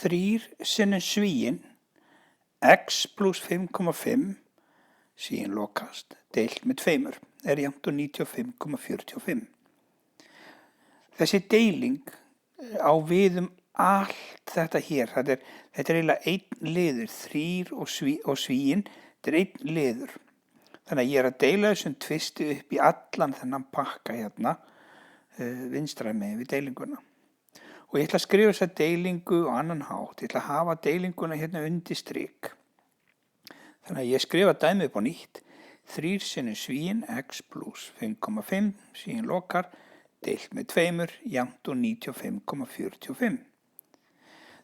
3 sinnum svíinn x plus 5,5 svíinn lokast deilt með 2 er jafnt og 95,45. Þessi deiling á við allt þetta hér. Þetta er eiginlega einn liður, 3 og svíinn, þetta er einn liður. Þannig að ég er að deila þessum tvisti upp í allan þennan pakka hérna, vinstra megin við deilinguna. Og ég ætla að skrifa þessa deilingu á annan hátt. Ég ætla að hafa deilinguna hérna undir strik. Þannig að ég skrifa dæmið upp á nýtt. 3 sinnum svíinn x plus 5,5 svíinn lokar deilt með 2 jafnt og 95,45.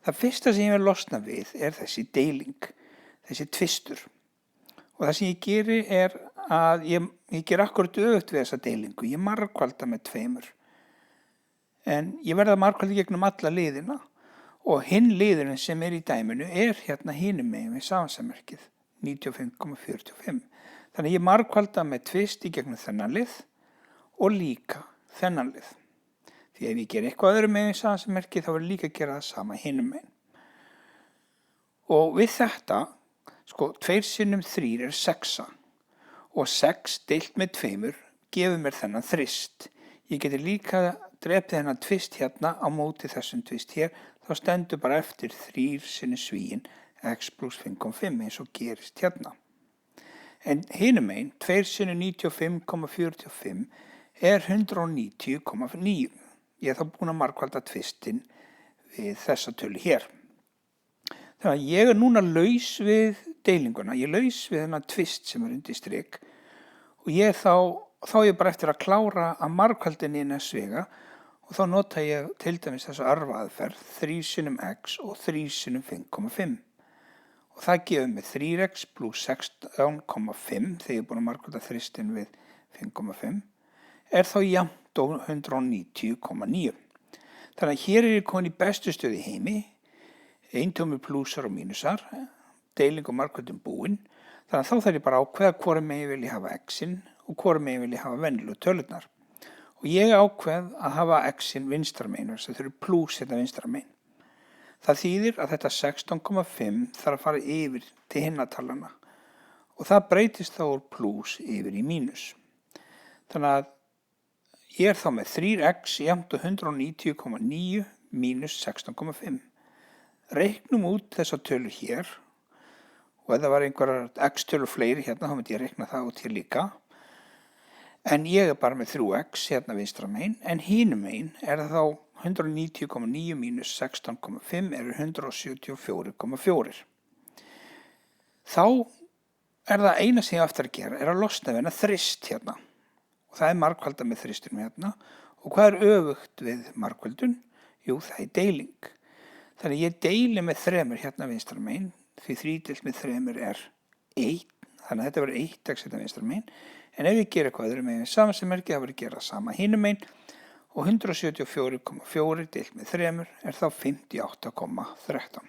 Það fyrsta sem ég vil losna við er þessi deiling, þessi tvistur. Og það sem ég geri er að ég ger akkurat öfugt við þessa deilingu. Ég margfalda með 2. En ég verða að margfalda gegnum alla liðina. Og hinn liðurinn sem er í dæminu er hérna hinum megin við samansammerkið, 95,45. Þannig að ég margfalda með tvist í gegnum þennan lið og líka þennan lið. Því ef ég ger eitthvað öðru megin við samansammerkið þá verður líka að gera það sama hinum megin. Og við þetta, 2 sinnum 3 er 6 og 6 deilt með 2 gefur mér þennan þrist. Ég geti líka drepið þennan tvist hérna á móti þessum tvist hér, þá stendur bara eftir 3 sinnum svíinn x plus 5,5 eins og gerist hérna. En hinum megin, 2 sinnum 95,45 er 190,9. Ég er þá búin að margfalda tvistin við þessa tölu hér. Þannig að ég er núna laus við deilinguna, ég er laus við þennan tvist sem er undir strik og ég þá er ég bara eftir að klára að margfaldinni inn að svega og þá nota ég til dæmis þessu arfaðferð 3 sinnum x og 3 sinnum 5,5 og það gefur mig 3x plus 16,5 þegar ég er búin að margfalda þristin við 5,5 er þá jafnt og 190,9. Þannig að hér er ég komin í bestu stöðu í heimi, eintómir plúsar og mínusar, deiling og margföldun búin. Þannig að þá þarf ég bara að ákveða hvora megin vil ég hafa x-in og hvora megin vil ég hafa venjulegu tölurnar. Og ég ákveð að hafa x-in vinstra megin, þess að þau eru plús hérna vinstra megin. Það þýðir að þetta 16,5 þarf að fara yfir til hinnatalana og það breytist þá úr plús yfir í mínus. Þannig að ég er þá með 3x jafnt og 190,9 mínus 16,5. Reiknum út þessa tölur hér og ef það var einhverjar x-tölur fleiri hérna þá myndi ég reikna það út hér líka. En ég er bara með 3x hérna vinstra megin en hinum megin er það þá 190,9 mínus 16,5 eru 174,4. Þá er það eina sem ég á eftir að gera er að losna við hennar þrist hérna. Og það er margfalda með þristinum hérna. Og hvað er öfugt við margfaldun? Jú, það er deiling. Þannig að ég deili með 3 hérna vinstra megin, því 3 deilt með 3 er 1. Þannig að þetta verður 1x hérna vinstra megin. En ef ég gera eitthvað öðru megin við samansammerkið, það verður að gera sama hinum megin. Og 174,4 deilt með 3 er þá 58,13.